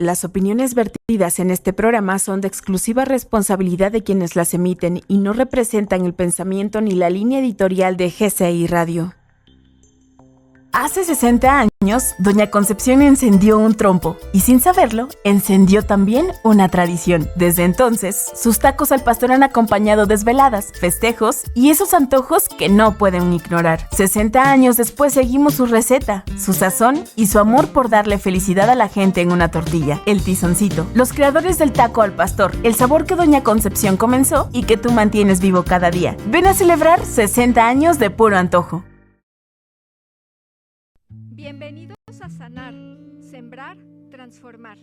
Las opiniones vertidas en este programa son de exclusiva responsabilidad de quienes las emiten y no representan el pensamiento ni la línea editorial de GCI Radio. Hace 60 años, Doña Concepción encendió un trompo y sin saberlo, encendió también una tradición. Desde entonces, sus tacos al pastor han acompañado desveladas, festejos y esos antojos que no pueden ignorar. 60 años después seguimos su receta, su sazón y su amor por darle felicidad a la gente en una tortilla, el tizoncito. Los creadores del taco al pastor, el sabor que Doña Concepción comenzó y que tú mantienes vivo cada día. Ven a celebrar 60 años de puro antojo. Bienvenidos a Sanar, Sembrar, Transformar.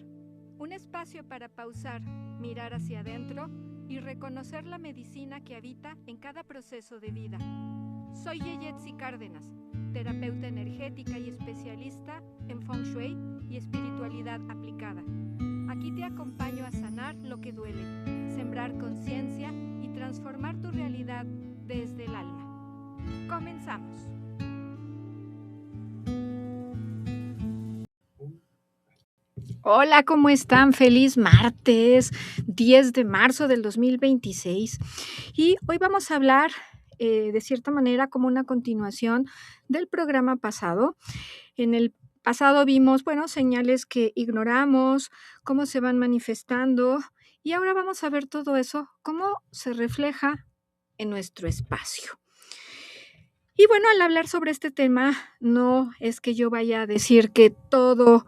Un espacio para pausar, mirar hacia adentro y reconocer la medicina que habita en cada proceso de vida. Soy Yeyetsi Cárdenas, terapeuta energética y especialista en Feng Shui y espiritualidad aplicada. Aquí te acompaño a sanar lo que duele, sembrar conciencia y transformar tu realidad desde el alma. Comenzamos. Hola, ¿cómo están? Feliz martes, 10 de marzo del 2026. Y hoy vamos a hablar, de cierta manera, como una continuación del programa pasado. En el pasado vimos, señales que ignoramos, cómo se van manifestando, y ahora vamos a ver todo eso, cómo se refleja en nuestro espacio. Y al hablar sobre este tema, no es que yo vaya a decir que todo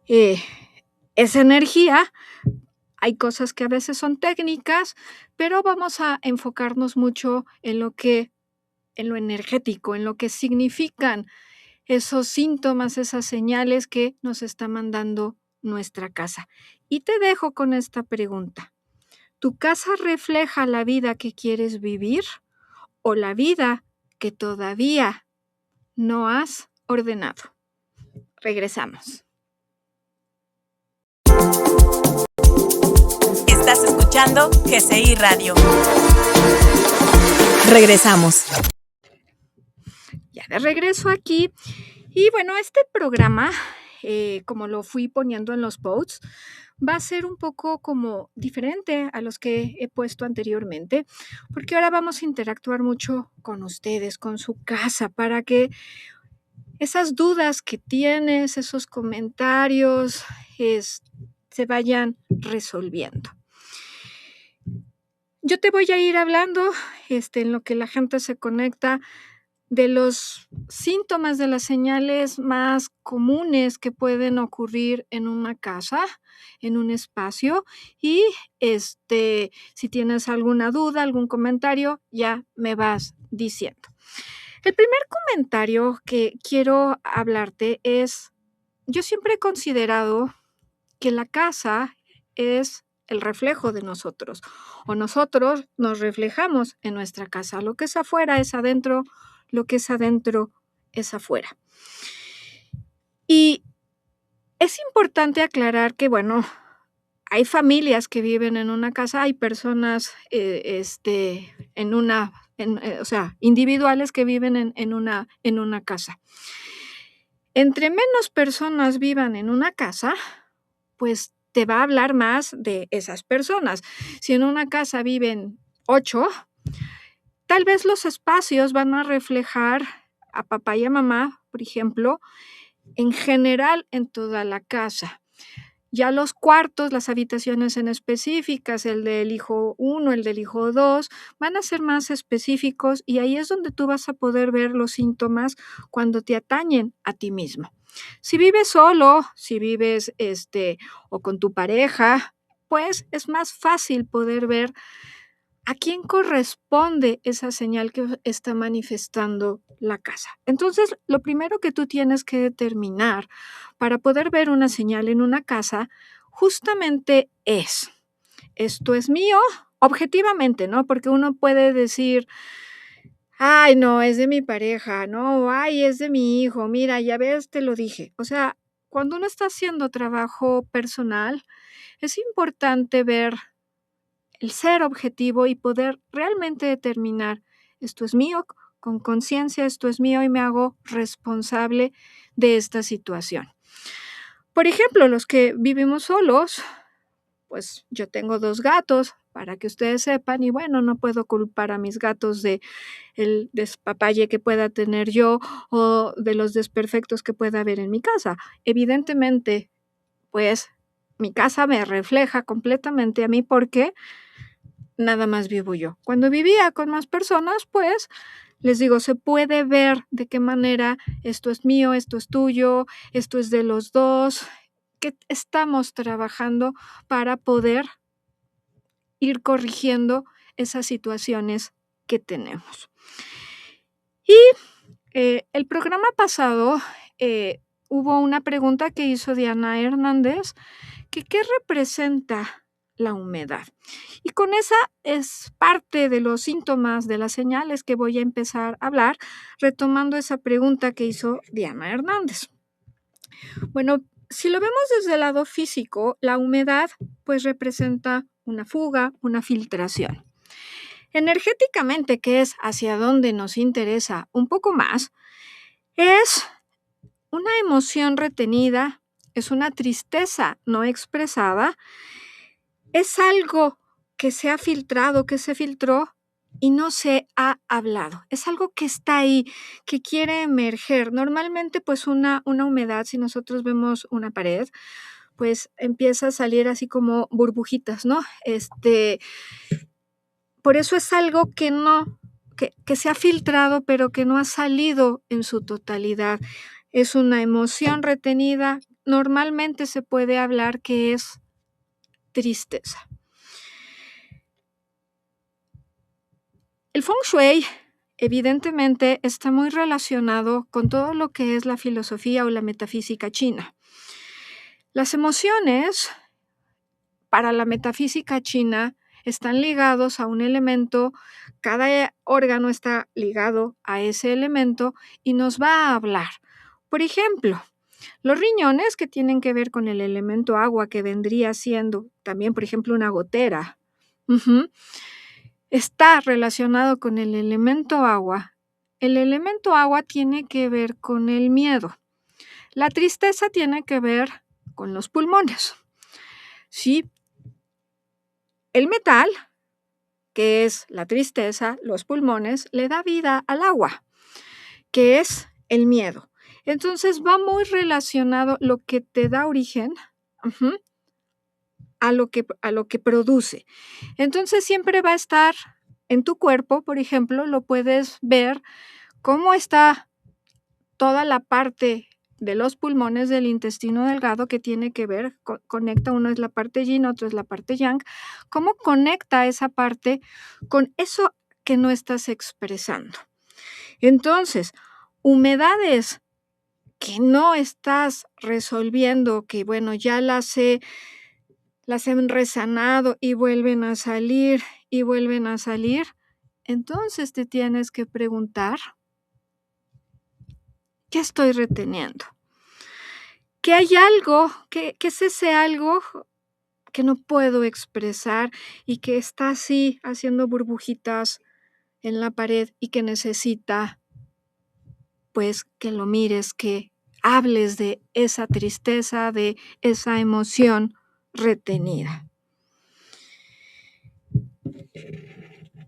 es energía. Hay cosas que a veces son técnicas, pero vamos a enfocarnos mucho en lo energético, en lo que significan esos síntomas, esas señales que nos está mandando nuestra casa. Y te dejo con esta pregunta. ¿Tu casa refleja la vida que quieres vivir o la vida que todavía no has ordenado? Regresamos. Estás escuchando GCI Radio. Regresamos. Ya de regreso aquí. Y este programa, como lo fui poniendo en los posts, va a ser un poco como diferente a los que he puesto anteriormente, porque ahora vamos a interactuar mucho con ustedes, con su casa, para que esas dudas que tienes, esos comentarios, se vayan resolviendo. Yo te voy a ir hablando, en lo que la gente se conecta, de los síntomas, de las señales más comunes que pueden ocurrir en una casa, en un espacio, y si tienes alguna duda, algún comentario, ya me vas diciendo. El primer comentario que quiero hablarte es, yo siempre he considerado que la casa es el reflejo de nosotros, o nosotros nos reflejamos en nuestra casa. Lo que es afuera es adentro, lo que es adentro es afuera. Y es importante aclarar que, hay familias que viven en una casa, hay personas individuales que viven en una casa. Entre menos personas vivan en una casa, pues te va a hablar más de esas personas. Si en una casa viven 8, tal vez los espacios van a reflejar a papá y a mamá, por ejemplo, en general en toda la casa. Ya los cuartos, las habitaciones en específicas, el del hijo 1, el del hijo 2, van a ser más específicos y ahí es donde tú vas a poder ver los síntomas cuando te atañen a ti mismo. Si vives solo, si vives o con tu pareja, pues es más fácil poder ver a quién corresponde esa señal que está manifestando la casa. Entonces, lo primero que tú tienes que determinar para poder ver una señal en una casa, justamente es, ¿esto es mío? Objetivamente, ¿no? Porque uno puede decir, ay, no, es de mi pareja, no, ay, es de mi hijo, mira, ya ves, te lo dije. O sea, cuando uno está haciendo trabajo personal, es importante ver el ser objetivo y poder realmente determinar, esto es mío, con conciencia, esto es mío y me hago responsable de esta situación. Por ejemplo, los que vivimos solos, pues yo tengo 2 gatos, para que ustedes sepan, y bueno, no puedo culpar a mis gatos de el despapalle que pueda tener yo o de los desperfectos que pueda haber en mi casa. Evidentemente, pues mi casa me refleja completamente a mí porque nada más vivo yo. Cuando vivía con más personas, pues les digo, se puede ver de qué manera esto es mío, esto es tuyo, esto es de los dos, que estamos trabajando para poder ir corrigiendo esas situaciones que tenemos. Y el programa pasado hubo una pregunta que hizo Diana Hernández, que ¿qué representa la humedad? Y con esa es parte de los síntomas, de las señales que voy a empezar a hablar, retomando esa pregunta que hizo Diana Hernández. Bueno, si lo vemos desde el lado físico, la humedad pues representa una fuga, una filtración. Energéticamente, que es hacia donde nos interesa un poco más, es una emoción retenida, es una tristeza no expresada, es algo que se ha filtrado, que se filtró y no se ha hablado. Es algo que está ahí, que quiere emerger. Normalmente, pues una humedad, si nosotros vemos una pared, pues empieza a salir así como burbujitas, ¿no? Por eso es algo que no, que se ha filtrado, pero que no ha salido en su totalidad. Es una emoción retenida. Normalmente se puede hablar que es tristeza. El Feng Shui, evidentemente, está muy relacionado con todo lo que es la filosofía o la metafísica china. Las emociones, para la metafísica china, están ligados a un elemento, cada órgano está ligado a ese elemento y nos va a hablar. Por ejemplo, los riñones, que tienen que ver con el elemento agua, que vendría siendo también, por ejemplo, una gotera, está relacionado con el elemento agua. El elemento agua tiene que ver con el miedo. La tristeza tiene que ver con los pulmones. Sí. El metal, que es la tristeza, los pulmones, le da vida al agua, que es el miedo. Entonces va muy relacionado lo que te da origen a lo que produce. Entonces siempre va a estar en tu cuerpo, por ejemplo, lo puedes ver cómo está toda la parte de los pulmones del intestino delgado, que tiene que ver, conecta, uno es la parte yin, otro es la parte yang, cómo conecta esa parte con eso que no estás expresando. Entonces, humedades que no estás resolviendo, que bueno, ya las he resanado y vuelven a salir y vuelven a salir, entonces te tienes que preguntar, ¿qué estoy reteniendo? Que hay algo, que es ese algo que no puedo expresar y que está así haciendo burbujitas en la pared y que necesita, pues, que lo mires, que hables de esa tristeza, de esa emoción retenida.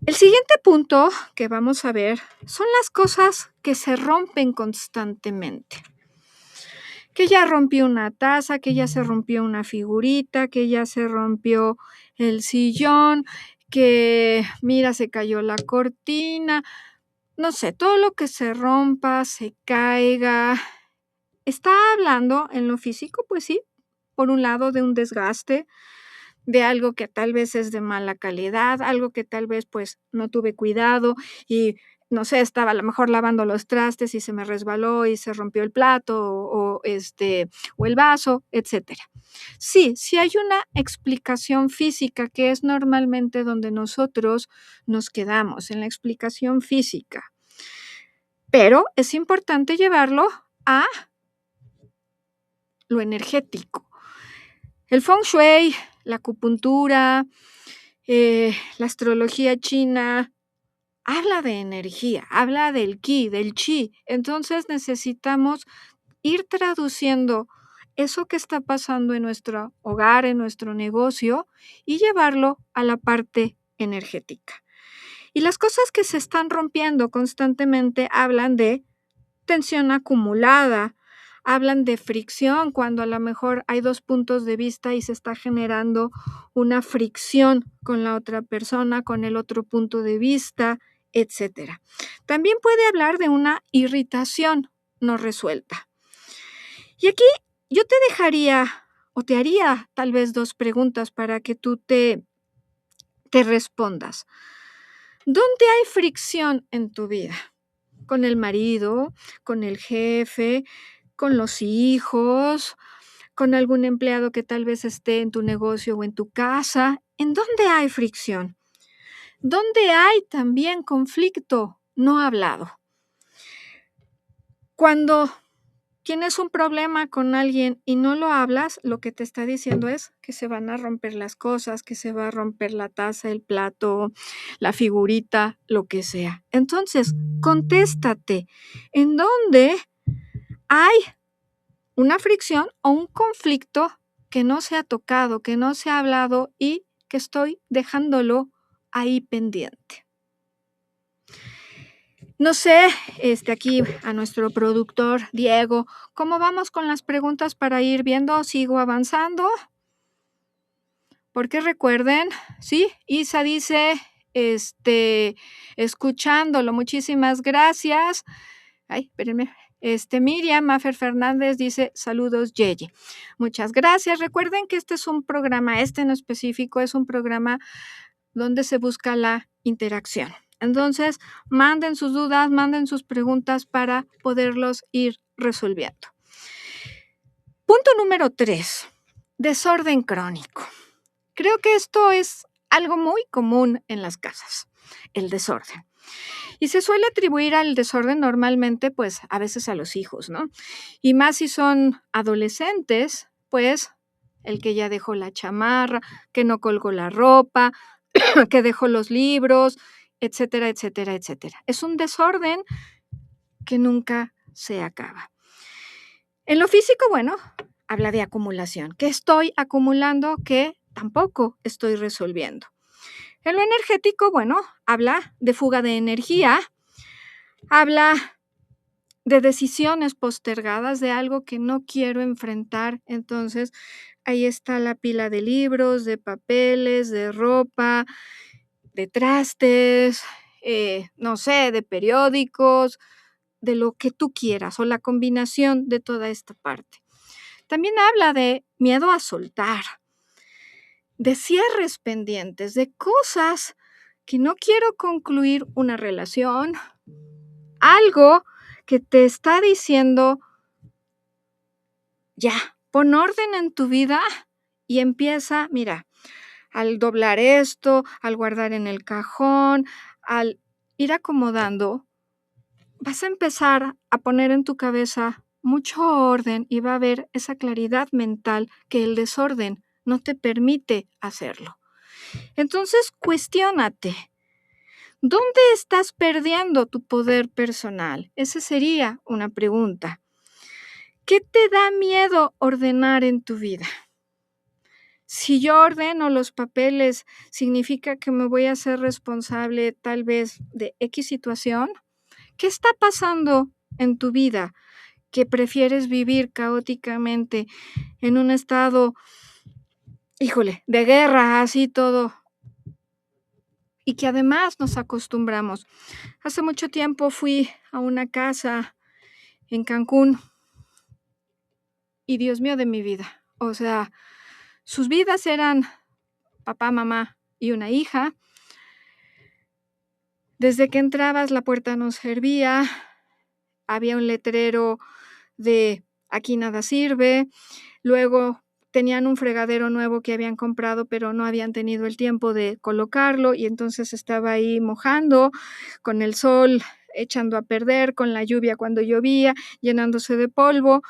El siguiente punto que vamos a ver son las cosas que se rompen constantemente. Que ya rompió una taza, que ya se rompió una figurita, que ya se rompió el sillón, que mira, se cayó la cortina, no sé, todo lo que se rompa, se caiga. Está hablando en lo físico, pues sí, por un lado de un desgaste, de algo que tal vez es de mala calidad, algo que tal vez pues no tuve cuidado y no sé, estaba a lo mejor lavando los trastes y se me resbaló y se rompió el plato o el vaso, etcétera. Sí hay una explicación física, que es normalmente donde nosotros nos quedamos, en la explicación física. Pero es importante llevarlo a lo energético. El Feng Shui, la acupuntura, la astrología china, habla de energía, habla del ki, del chi. Entonces necesitamos ir traduciendo eso que está pasando en nuestro hogar, en nuestro negocio, y llevarlo a la parte energética. Y las cosas que se están rompiendo constantemente hablan de tensión acumulada, hablan de fricción cuando a lo mejor hay 2 puntos de vista y se está generando una fricción con la otra persona, con el otro punto de vista, etcétera. También puede hablar de una irritación no resuelta. Y aquí yo te dejaría o te haría tal vez 2 preguntas para que tú te respondas. ¿Dónde hay fricción en tu vida? ¿Con el marido, con el jefe, con los hijos, con algún empleado que tal vez esté en tu negocio o en tu casa? ¿En dónde hay fricción? ¿Dónde hay también conflicto no hablado? Cuando tienes un problema con alguien y no lo hablas, lo que te está diciendo es que se van a romper las cosas, que se va a romper la taza, el plato, la figurita, lo que sea. Entonces, contéstate, ¿en dónde hay una fricción o un conflicto que no se ha tocado, que no se ha hablado y que estoy dejándolo ahí pendiente? No sé, aquí a nuestro productor Diego, ¿cómo vamos con las preguntas para ir viendo? ¿Sigo avanzando? Porque recuerden, sí, Isa dice, escuchándolo, muchísimas gracias. Ay, espérenme. Miriam Mafer Fernández dice, saludos, Yeye. Muchas gracias. Recuerden que este es un programa, en específico es un programa donde se busca la interacción. Entonces, manden sus dudas, manden sus preguntas para poderlos ir resolviendo. Punto número 3, desorden crónico. Creo que esto es algo muy común en las casas, el desorden. Y se suele atribuir al desorden normalmente, pues, a veces a los hijos, ¿no? Y más si son adolescentes, pues, el que ya dejó la chamarra, que no colgó la ropa, que dejó los libros, etcétera, etcétera, etcétera. Es un desorden que nunca se acaba. En lo físico, bueno, habla de acumulación. ¿Qué estoy acumulando que tampoco estoy resolviendo? En lo energético, bueno, habla de fuga de energía, habla de decisiones postergadas, de algo que no quiero enfrentar. Entonces, ahí está la pila de libros, de papeles, de ropa, de trastes, no sé, de periódicos, de lo que tú quieras o la combinación de toda esta parte. También habla de miedo a soltar, de cierres pendientes, de cosas que no quiero concluir una relación, algo que te está diciendo, ya, pon orden en tu vida y empieza, mira, al doblar esto, al guardar en el cajón, al ir acomodando, vas a empezar a poner en tu cabeza mucho orden y va a haber esa claridad mental que el desorden no te permite hacerlo. Entonces, cuestiónate, ¿dónde estás perdiendo tu poder personal? Esa sería una pregunta. ¿Qué te da miedo ordenar en tu vida? Si yo ordeno los papeles, ¿significa que me voy a ser responsable tal vez de X situación? ¿Qué está pasando en tu vida que prefieres vivir caóticamente en un estado, de guerra, así todo? Y que además nos acostumbramos. Hace mucho tiempo fui a una casa en Cancún y Dios mío de mi vida, o sea, sus vidas eran papá, mamá y una hija. Desde que entrabas la puerta no servía, había un letrero de aquí nada sirve, luego tenían un fregadero nuevo que habían comprado, pero no habían tenido el tiempo de colocarlo y entonces estaba ahí mojando, con el sol echando a perder, con la lluvia cuando llovía, llenándose de polvo.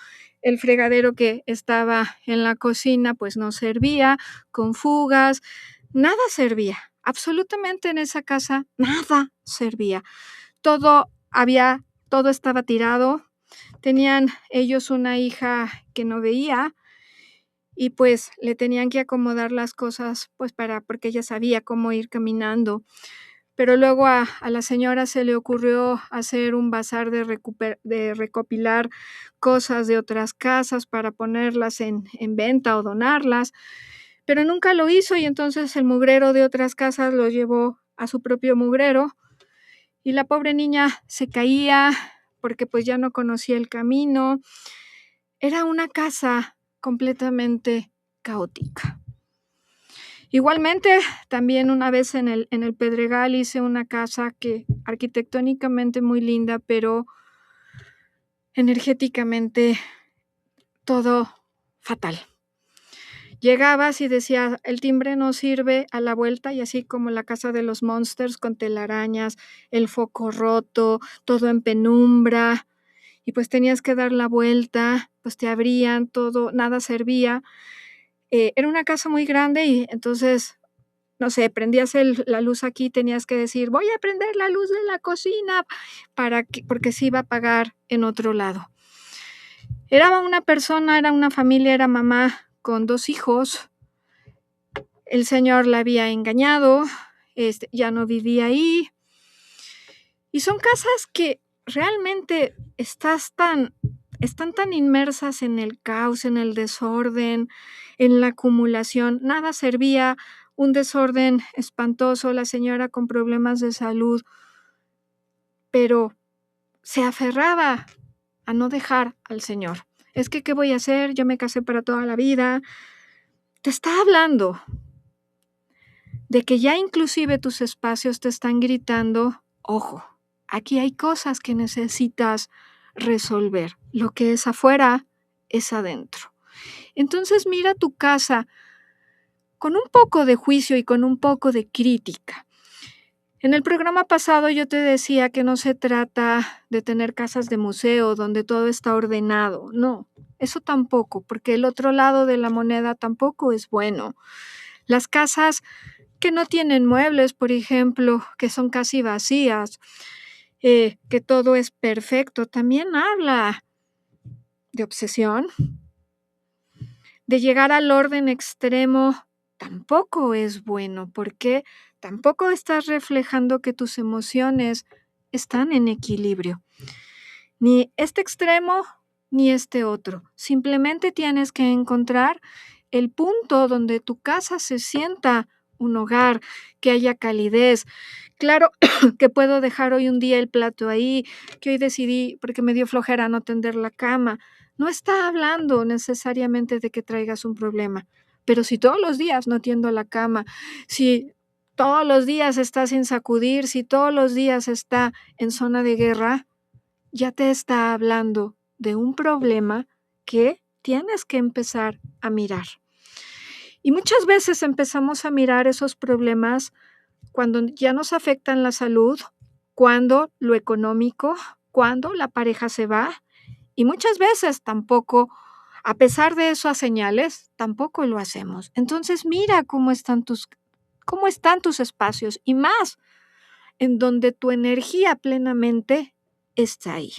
El fregadero que estaba en la cocina pues no servía, con fugas, nada servía. Absolutamente en esa casa nada servía. Todo estaba tirado, Tenían ellos una hija que no veía y pues le tenían que acomodar las cosas pues porque ella sabía cómo ir caminando. Pero luego a la señora se le ocurrió hacer un bazar de recopilar cosas de otras casas para ponerlas en venta o donarlas, pero nunca lo hizo y entonces el mugrero de otras casas lo llevó a su propio mugrero y la pobre niña se caía porque pues ya no conocía el camino. Era una casa completamente caótica. Igualmente, también una vez en el Pedregal hice una casa que arquitectónicamente muy linda, pero energéticamente todo fatal. Llegabas y decía, el timbre no sirve, a la vuelta, y así como la casa de los Monsters con telarañas, el foco roto, todo en penumbra, y pues tenías que dar la vuelta, pues te abrían todo, nada servía. Era una casa muy grande y entonces, no sé, prendías la luz aquí, tenías que decir, voy a prender la luz de la cocina porque se iba a apagar en otro lado. Era una persona, era una familia, era mamá con 2 hijos. El señor la había engañado, ya no vivía ahí. Y son casas que realmente están tan inmersas en el caos, en el desorden, en la acumulación. Nada servía, un desorden espantoso, la señora con problemas de salud, pero se aferraba a no dejar al Señor. Es que, ¿qué voy a hacer? Yo me casé para toda la vida. Te está hablando de que ya inclusive tus espacios te están gritando, ojo, aquí hay cosas que necesitas resolver. Lo que es afuera es adentro. Entonces mira tu casa con un poco de juicio y con un poco de crítica. En el programa pasado yo te decía que no se trata de tener casas de museo donde todo está ordenado. No, eso tampoco, porque el otro lado de la moneda tampoco es bueno. Las casas que no tienen muebles, por ejemplo, que son casi vacías, que todo es perfecto, también habla de obsesión. De llegar al orden extremo tampoco es bueno, porque tampoco estás reflejando que tus emociones están en equilibrio. Ni este extremo ni este otro. Simplemente tienes que encontrar el punto donde tu casa se sienta un hogar, que haya calidez. Claro que puedo dejar hoy un día el plato ahí, que hoy decidí, porque me dio flojera no tender la cama. No está hablando necesariamente de que traigas un problema, pero si todos los días no tiendo la cama, si todos los días está sin sacudir, si todos los días está en zona de guerra, ya te está hablando de un problema que tienes que empezar a mirar. Y muchas veces empezamos a mirar esos problemas cuando ya nos afectan la salud, cuando lo económico, cuando la pareja se va, y muchas veces tampoco, a pesar de esas señales, tampoco lo hacemos. Entonces mira cómo están tus espacios y más en donde tu energía plenamente está ahí.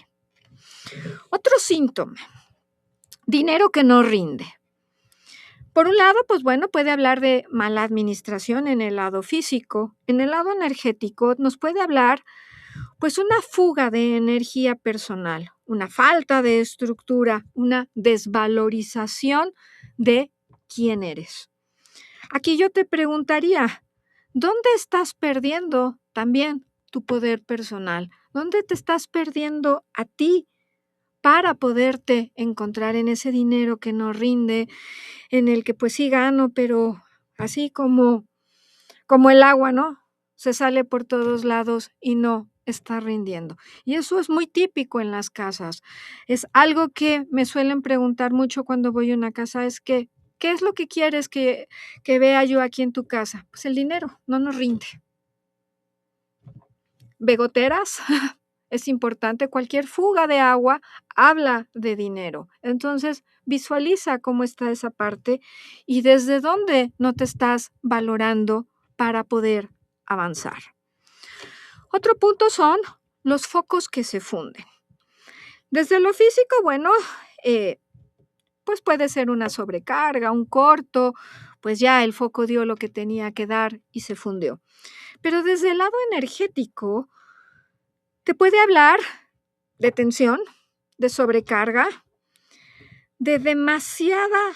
Otro síntoma, dinero que no rinde. Por un lado, pues bueno, puede hablar de mala administración en el lado físico. En el lado energético nos puede hablar pues una fuga de energía personal, una falta de estructura, una desvalorización de quién eres. Aquí yo te preguntaría, ¿dónde estás perdiendo también tu poder personal? ¿Dónde te estás perdiendo a ti para poderte encontrar en ese dinero que no rinde, en el que pues sí gano, pero así como el agua, ¿no? Se sale por todos lados y no está rindiendo. Y eso es muy típico en las casas. Es algo que me suelen preguntar mucho cuando voy a una casa, es que, ¿qué es lo que quieres que vea yo aquí en tu casa? Pues el dinero, no nos rinde. ¿Begoteras? Es importante, cualquier fuga de agua habla de dinero. Entonces, visualiza cómo está esa parte y desde dónde no te estás valorando para poder avanzar. Otro punto son los focos que se funden. Desde lo físico, bueno, pues puede ser una sobrecarga, un corto, pues ya el foco dio lo que tenía que dar y se fundió. Pero desde el lado energético, te puede hablar de tensión, de sobrecarga, de demasiada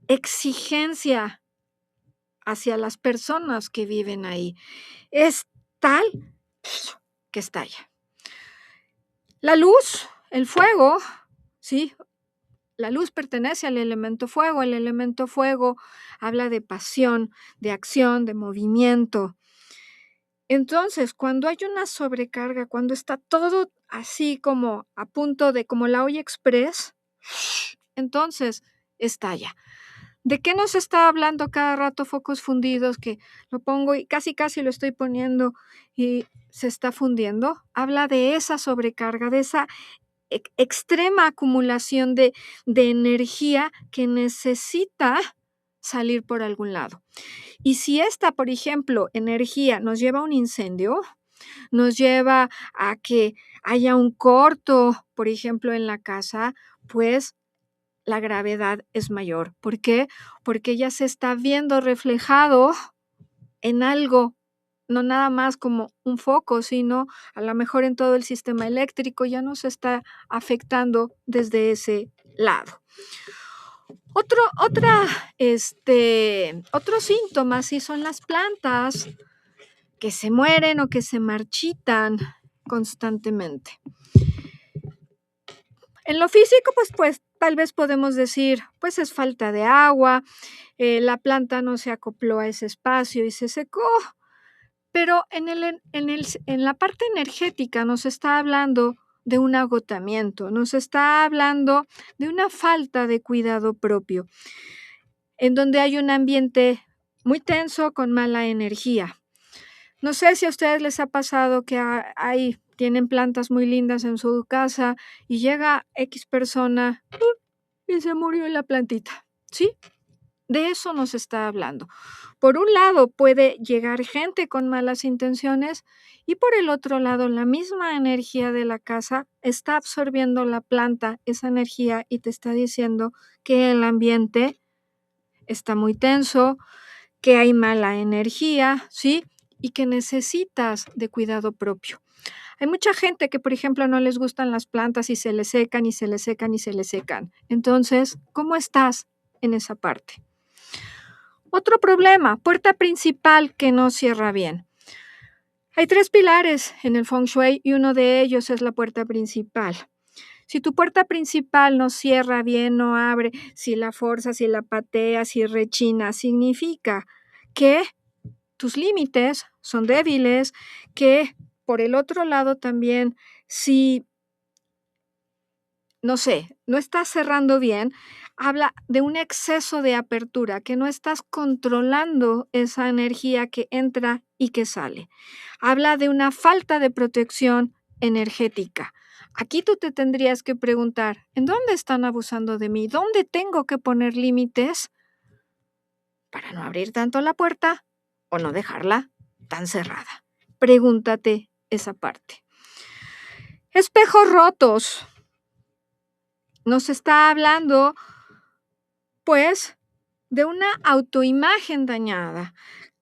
exigencia hacia las personas que viven ahí. Es tal que estalla. La luz, el fuego, ¿sí? La luz pertenece al elemento fuego. El elemento fuego habla de pasión, de acción, de movimiento. Entonces, cuando hay una sobrecarga, cuando está todo así como a punto de, como la olla express, entonces estalla. ¿De qué nos está hablando cada rato focos fundidos? Que lo pongo y casi lo estoy poniendo y se está fundiendo. Habla de esa sobrecarga, de esa extrema acumulación de energía que necesita salir por algún lado. Y si esta, por ejemplo, energía nos lleva a un incendio, nos lleva a que haya un corto, por ejemplo, en la casa, pues la gravedad es mayor. ¿Por qué? Porque ya se está viendo reflejado en algo, no nada más como un foco, sino a lo mejor en todo el sistema eléctrico ya nos está afectando desde ese lado. Otro síntoma sí son las plantas que se mueren o que se marchitan constantemente. En lo físico, pues tal vez podemos decir, pues es falta de agua, la planta no se acopló a ese espacio y se secó. Pero en la parte energética nos está hablando de un agotamiento, nos está hablando de una falta de cuidado propio, en donde hay un ambiente muy tenso con mala energía. No sé si a ustedes les ha pasado que tienen plantas muy lindas en su casa y llega X persona y se murió la plantita, ¿sí? De eso nos está hablando. Por un lado puede llegar gente con malas intenciones y por el otro lado la misma energía de la casa está absorbiendo la planta, esa energía, y te está diciendo que el ambiente está muy tenso, que hay mala energía, ¿sí? Y que necesitas de cuidado propio. Hay mucha gente que, por ejemplo, no les gustan las plantas y se les secan y se les secan y se les secan. Entonces, ¿cómo estás en esa parte? Otro problema, puerta principal que no cierra bien. Hay 3 pilares en el Feng Shui y uno de ellos es la puerta principal. Si tu puerta principal no cierra bien, no abre, si la forzas, si la pateas, si rechina, significa que tus límites son débiles, que por el otro lado también, si, no sé, no estás cerrando bien, habla de un exceso de apertura, que no estás controlando esa energía que entra y que sale. Habla de una falta de protección energética. Aquí tú te tendrías que preguntar, ¿en dónde están abusando de mí? ¿Dónde tengo que poner límites para no abrir tanto la puerta o no dejarla tan cerrada? Pregúntate esa parte. Espejos rotos. Nos está hablando, pues, de una autoimagen dañada,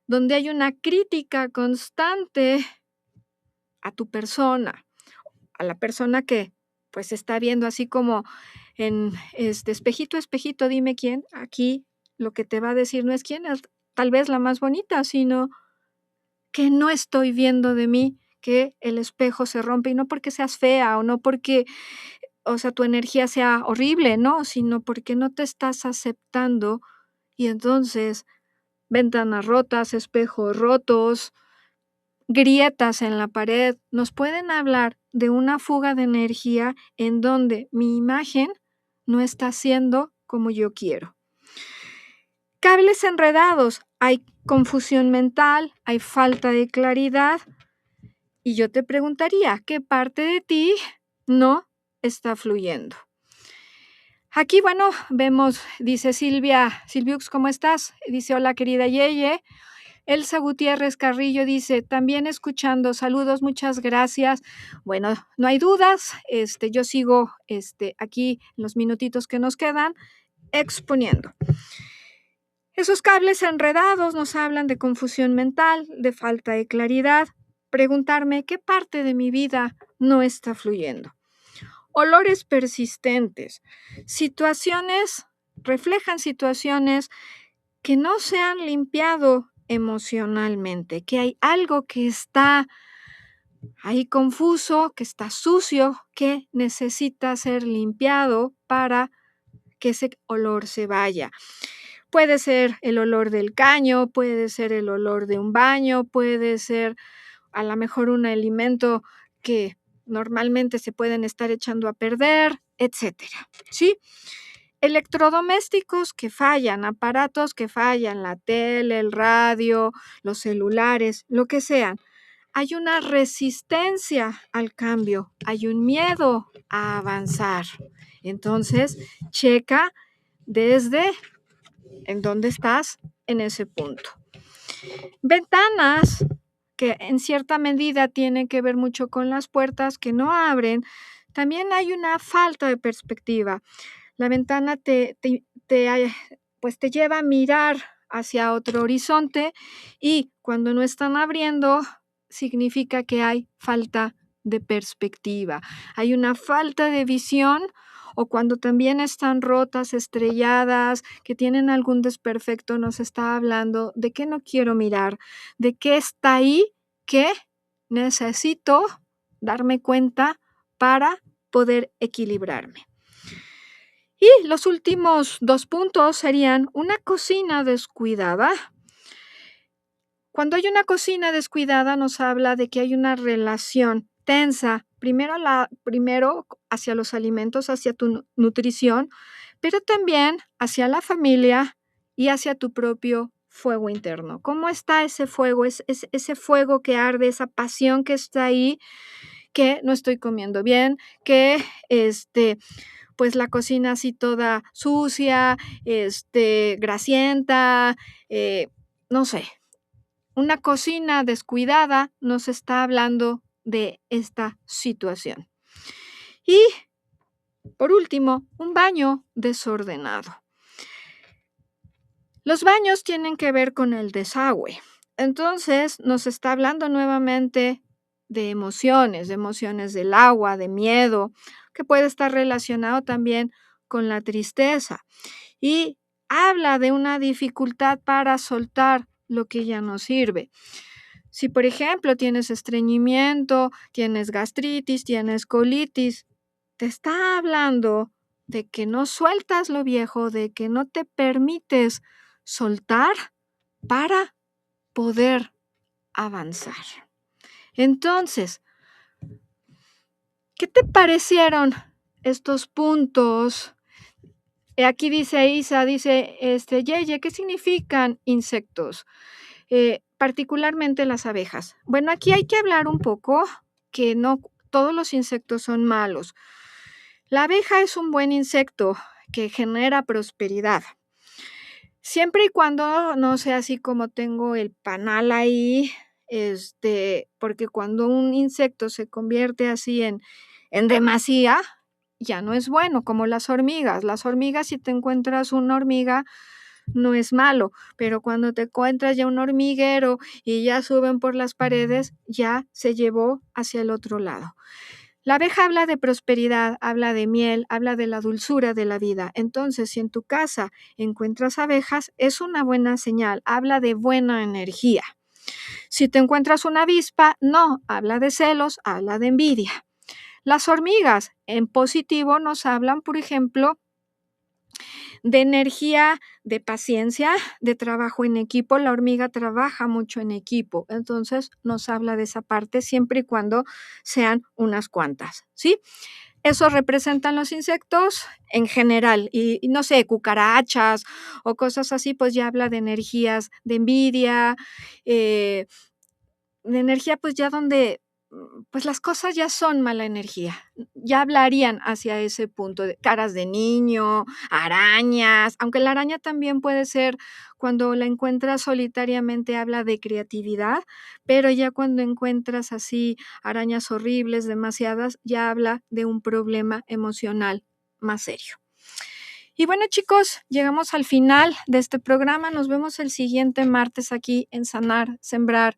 donde hay una crítica constante a tu persona, a la persona que, pues, está viendo así como en espejito, espejito, dime quién. Aquí lo que te va a decir no es quién es tal vez la más bonita, sino que no estoy viendo de mí, que el espejo se rompe, y no porque seas fea o no porque, o sea, tu energía sea horrible, no, sino porque no te estás aceptando y entonces ventanas rotas, espejos rotos, grietas en la pared, nos pueden hablar de una fuga de energía en donde mi imagen no está siendo como yo quiero. Cables enredados, hay confusión mental, hay falta de claridad y yo te preguntaría, ¿qué parte de ti no está fluyendo? Aquí, bueno, vemos, dice Silviux, ¿cómo estás? Dice, hola querida Yeye, Elsa Gutiérrez Carrillo dice, también escuchando, saludos, muchas gracias. Bueno, no hay dudas, yo sigo aquí en los minutitos que nos quedan exponiendo. Esos cables enredados nos hablan de confusión mental, de falta de claridad, preguntarme qué parte de mi vida no está fluyendo. Olores persistentes, reflejan situaciones que no se han limpiado emocionalmente, que hay algo que está ahí confuso, que está sucio, que necesita ser limpiado para que ese olor se vaya. Puede ser el olor del caño, puede ser el olor de un baño, puede ser a lo mejor un alimento que normalmente se pueden estar echando a perder, etcétera, ¿sí? Electrodomésticos que fallan, aparatos que fallan, la tele, el radio, los celulares, lo que sean. Hay una resistencia al cambio, hay un miedo a avanzar. Entonces, checa desde en dónde estás en ese punto. Ventanas que en cierta medida tienen que ver mucho con las puertas que no abren, también hay una falta de perspectiva. La ventana pues te lleva a mirar hacia otro horizonte y cuando no están abriendo significa que hay falta de perspectiva, hay una falta de visión o cuando también están rotas, estrelladas, que tienen algún desperfecto, nos está hablando de que no quiero mirar, de qué está ahí que necesito darme cuenta para poder equilibrarme. Y los últimos 2 puntos serían una cocina descuidada. Cuando hay una cocina descuidada nos habla de que hay una relación tensa, primero hacia los alimentos, hacia tu nutrición, pero también hacia la familia y hacia tu propio fuego interno. ¿Cómo está ese fuego? Es ese fuego que arde, esa pasión que está ahí, que no estoy comiendo bien, que pues la cocina así toda sucia, grasienta, no sé. Una cocina descuidada nos está hablando de esta situación. Y, por último, un baño desordenado. Los baños tienen que ver con el desagüe. Entonces, nos está hablando nuevamente de emociones del agua, de miedo, que puede estar relacionado también con la tristeza. Y habla de una dificultad para soltar lo que ya no sirve. Si, por ejemplo, tienes estreñimiento, tienes gastritis, tienes colitis, te está hablando de que no sueltas lo viejo, de que no te permites soltar para poder avanzar. Entonces, ¿qué te parecieron estos puntos? Aquí dice Isa, dice, Yeye, ¿qué significan insectos? Particularmente las abejas. Bueno, aquí hay que hablar un poco que no todos los insectos son malos. La abeja es un buen insecto que genera prosperidad. Siempre y cuando no sea así como tengo el panal ahí, porque cuando un insecto se convierte así en demasía, ya no es bueno, como las hormigas. Las hormigas, si te encuentras una hormiga, no es malo, pero cuando te encuentras ya un hormiguero y ya suben por las paredes, ya se llevó hacia el otro lado. La abeja habla de prosperidad, habla de miel, habla de la dulzura de la vida. Entonces, si en tu casa encuentras abejas, es una buena señal, habla de buena energía. Si te encuentras una avispa, no, habla de celos, habla de envidia. Las hormigas en positivo nos hablan, por ejemplo, de energía, de paciencia, de trabajo en equipo. La hormiga trabaja mucho en equipo, entonces nos habla de esa parte siempre y cuando sean unas cuantas, ¿sí? Eso representan los insectos en general y no sé, cucarachas o cosas así, pues ya habla de energías de envidia, de energía pues ya donde pues las cosas ya son mala energía. ya hablarían hacia ese punto de caras de niño, arañas, aunque la araña también puede ser cuando la encuentras solitariamente habla de creatividad, pero ya cuando encuentras así arañas horribles, demasiadas, ya habla de un problema emocional más serio. Y bueno, chicos, llegamos al final de este programa. Nos vemos el siguiente martes aquí en Sanar, Sembrar,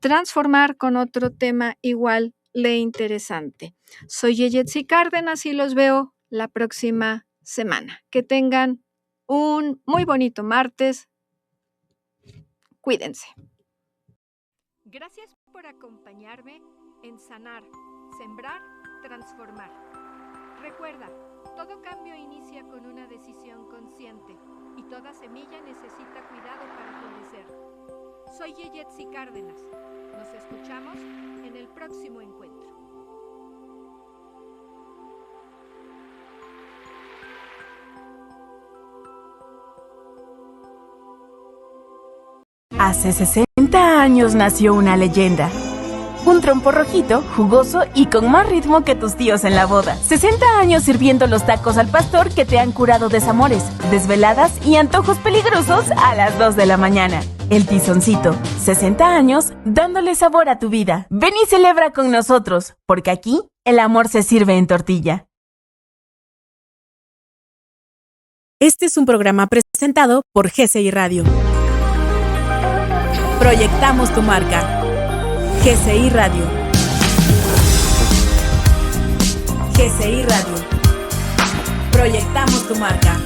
Transformar con otro tema igual de interesante. Soy Yeyetsi Cárdenas y los veo la próxima semana. Que tengan un muy bonito martes. Cuídense. Gracias por acompañarme en Sanar, Sembrar, Transformar. Recuerda, todo cambio inicia con una decisión consciente y toda semilla necesita cuidado para florecer. Soy Yeyetsi Cárdenas. Nos escuchamos en el próximo encuentro. Hace 60 años nació una leyenda. Un trompo rojito, jugoso y con más ritmo que tus tíos en la boda. 60 años sirviendo los tacos al pastor que te han curado desamores, desveladas y antojos peligrosos a las 2 de la mañana. El Tizoncito, 60 años dándole sabor a tu vida. Ven y celebra con nosotros, porque aquí el amor se sirve en tortilla. Este es un programa presentado por GCI Radio. Proyectamos tu marca. GCI Radio. GCI Radio. Proyectamos tu marca.